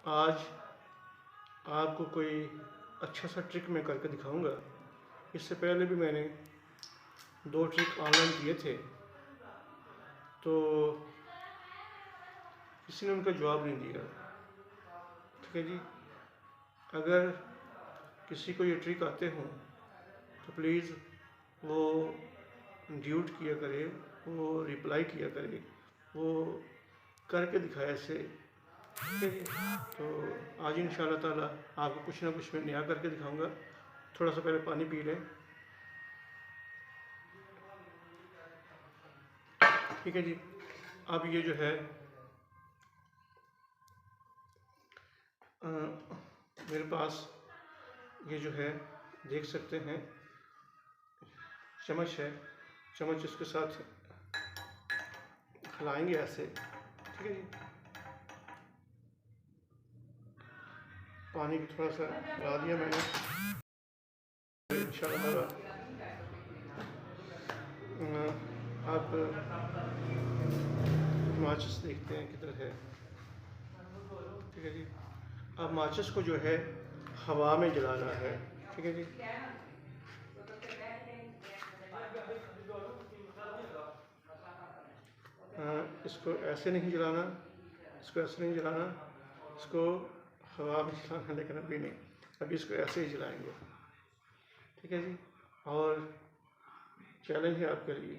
आज आपको कोई अच्छा सा ट्रिक मैं करके दिखाऊंगा। इससे पहले भी मैंने 2 ट्रिक ऑनलाइन किए थे, तो किसी ने उनका जवाब नहीं दिया। ठीक है जी, अगर किसी को ये ट्रिक आते हों तो प्लीज़ वो ड्यूट किया करे, वो रिप्लाई किया करे, वो करके दिखाए ऐसे। ठीक है जी, तो आज इंशाल्लाह ताला आपको कुछ ना कुछ मैं नया करके दिखाऊंगा। थोड़ा सा पहले पानी पी लें। ठीक है जी, अब ये जो है मेरे पास ये जो है देख सकते हैं चम्मच है। चम्मच इसके साथ हिलाएंगे ऐसे। ठीक है जी, पानी को थोड़ा सा हिला दिया मैंने। इंशाल्लाह आप माचिस देखते हैं किधर है। ठीक है जी, अब माचिस को जो है हवा में जलाना है। ठीक है जी, इसको ऐसे नहीं जलाना, इसको ऐसे नहीं जलाना, इसको हवा में जलाना, लेकिन अभी नहीं, अभी इसको ऐसे ही जलाएंगे। ठीक है जी, और चैलेंज है आपके लिए।